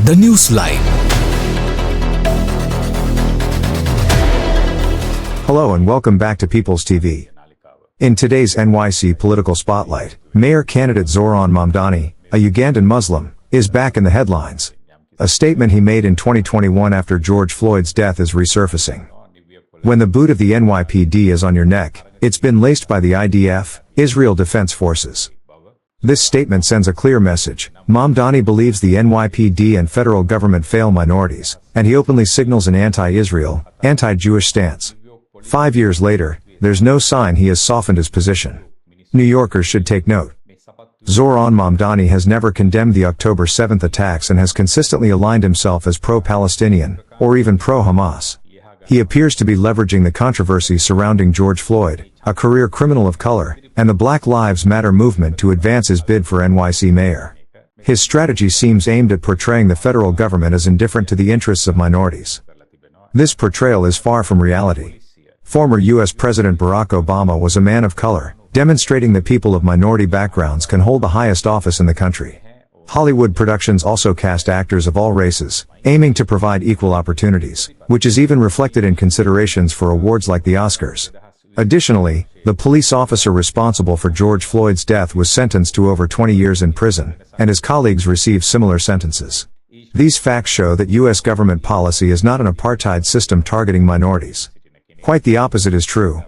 The News Line. Hello and welcome back to People's TV. In today's NYC political spotlight, mayor candidate Zohran Mamdani, a Ugandan Muslim, is back in the headlines. A statement he made in 2021 after George Floyd's death is resurfacing. When the boot of the NYPD is on your neck, it's been laced by the IDF, Israel Defense Forces. This statement sends a clear message. Mamdani believes the NYPD and federal government fail minorities, and he openly signals an anti-Israel, anti-Jewish stance. 5 years later, there's no sign he has softened his position. New Yorkers should take note. Zohran Mamdani has never condemned the October 7th attacks and has consistently aligned himself as pro-Palestinian, or even pro-Hamas. He appears to be leveraging the controversy surrounding George Floyd, a career criminal of color, and the Black Lives Matter movement to advance his bid for NYC mayor. His strategy seems aimed at portraying the federal government as indifferent to the interests of minorities. This portrayal is far from reality. Former U.S. President Barack Obama was a man of color, demonstrating that people of minority backgrounds can hold the highest office in the country. Hollywood productions also cast actors of all races, aiming to provide equal opportunities, which is even reflected in considerations for awards like the Oscars. Additionally, the police officer responsible for George Floyd's death was sentenced to over 20 years in prison, and his colleagues received similar sentences. These facts show that U.S. government policy is not an apartheid system targeting minorities. Quite the opposite is true.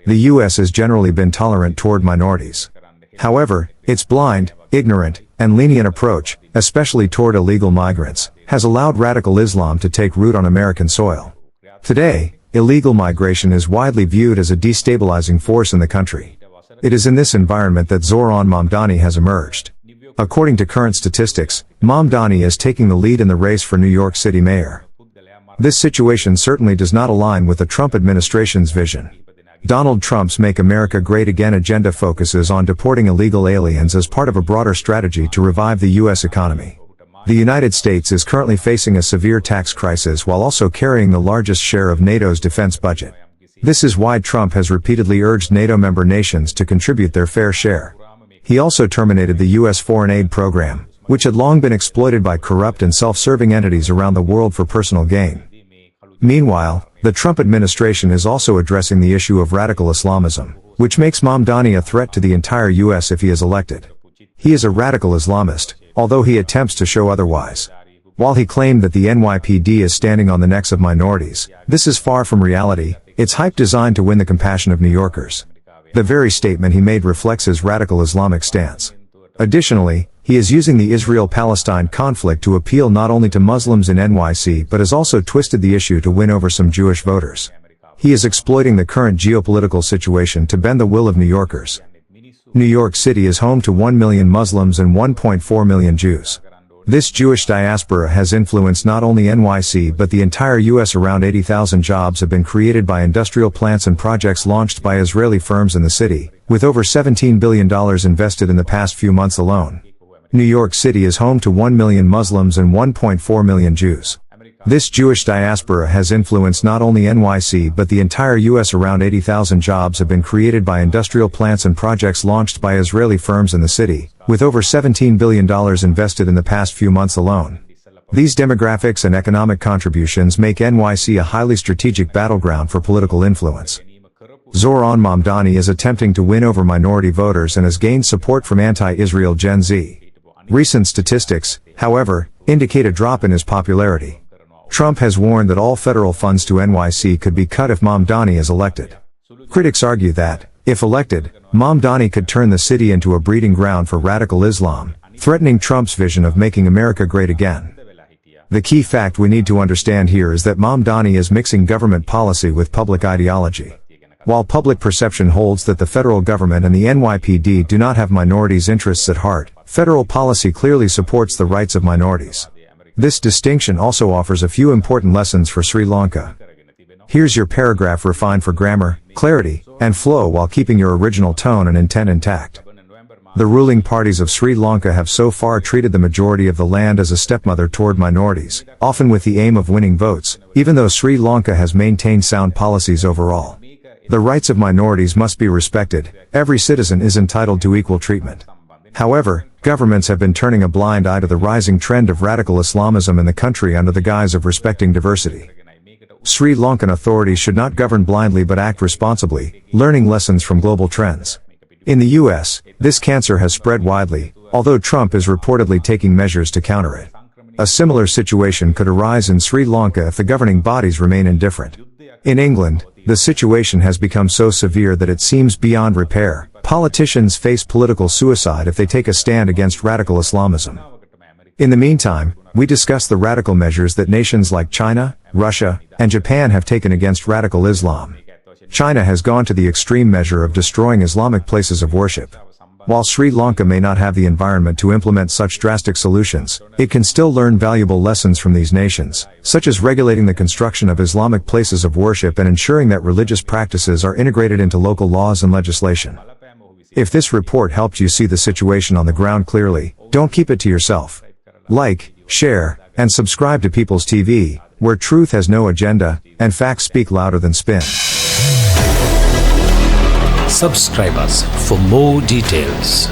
The U.S. has generally been tolerant toward minorities. However, its blind, ignorant, and lenient approach, especially toward illegal migrants, has allowed radical Islam to take root on American soil. Today, illegal migration is widely viewed as a destabilizing force in the country. It is in this environment that Zohran Mamdani has emerged. According to current statistics, Mamdani is taking the lead in the race for New York City mayor. This situation certainly does not align with the Trump administration's vision. Donald Trump's Make America Great Again agenda focuses on deporting illegal aliens as part of a broader strategy to revive the U.S. economy. The United States is currently facing a severe tax crisis while also carrying the largest share of NATO's defense budget. This is why Trump has repeatedly urged NATO member nations to contribute their fair share. He also terminated the U.S. foreign aid program, which had long been exploited by corrupt and self-serving entities around the world for personal gain. Meanwhile, the Trump administration is also addressing the issue of radical Islamism, which makes Mamdani a threat to the entire U.S. if he is elected. He is a radical Islamist, although he attempts to show otherwise. While he claimed that the NYPD is standing on the necks of minorities, this is far from reality. It's hype designed to win the compassion of New Yorkers. The very statement he made reflects his radical Islamic stance. Additionally, he is using the Israel-Palestine conflict to appeal not only to Muslims in NYC but has also twisted the issue to win over some Jewish voters. He is exploiting the current geopolitical situation to bend the will of New Yorkers. New York City is home to 1 million Muslims and 1.4 million Jews. This Jewish diaspora has influenced not only NYC but the entire U.S. Around 80,000 jobs have been created by industrial plants and projects launched by Israeli firms in the city, with over $17 billion invested in the past few months alone. New York City is home to 1 million Muslims and 1.4 million Jews. This Jewish diaspora has influenced not only NYC but the entire U.S. Around 80,000 jobs have been created by industrial plants and projects launched by Israeli firms in the city, with over $17 billion invested in the past few months alone. These demographics and economic contributions make NYC a highly strategic battleground for political influence. Zohran Mamdani is attempting to win over minority voters and has gained support from anti-Israel Gen Z. Recent statistics, however, indicate a drop in his popularity. Trump has warned that all federal funds to NYC could be cut if Mamdani is elected. Critics argue that, if elected, Mamdani could turn the city into a breeding ground for radical Islam, threatening Trump's vision of making America great again. The key fact we need to understand here is that Mamdani is mixing government policy with public ideology. While public perception holds that the federal government and the NYPD do not have minorities' interests at heart, federal policy clearly supports the rights of minorities. This distinction also offers a few important lessons for Sri Lanka. Here's your paragraph refined for grammar, clarity, and flow while keeping your original tone and intent intact. The ruling parties of Sri Lanka have so far treated the majority of the land as a stepmother toward minorities, often with the aim of winning votes, even though Sri Lanka has maintained sound policies overall. The rights of minorities must be respected. Every citizen is entitled to equal treatment. However, governments have been turning a blind eye to the rising trend of radical Islamism in the country under the guise of respecting diversity. Sri Lankan authorities should not govern blindly but act responsibly, learning lessons from global trends. In the US, this cancer has spread widely, although Trump is reportedly taking measures to counter it. A similar situation could arise in Sri Lanka if the governing bodies remain indifferent. In England, the situation has become so severe that it seems beyond repair. Politicians face political suicide if they take a stand against radical Islamism. In the meantime, we discuss the radical measures that nations like China, Russia, and Japan have taken against radical Islam. China has gone to the extreme measure of destroying Islamic places of worship. While Sri Lanka may not have the environment to implement such drastic solutions, it can still learn valuable lessons from these nations, such as regulating the construction of Islamic places of worship and ensuring that religious practices are integrated into local laws and legislation. If this report helped you see the situation on the ground clearly, don't keep it to yourself. Like, share, and subscribe to People's TV, where truth has no agenda, and facts speak louder than spin. Subscribe us for more details.